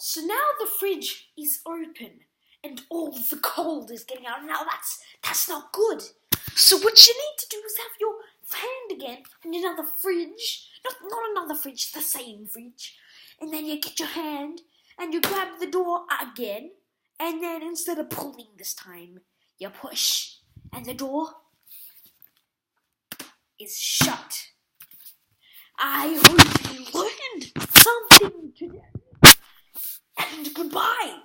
So now the fridge is open and all the cold is getting out. Now that's not good. So what you need to do is have your hand again in another fridge. Not another fridge, the same fridge. And then you get your hand and you grab the door again. And then instead of pulling this time, you push. And the door is shut. I hope you learned something today. And goodbye.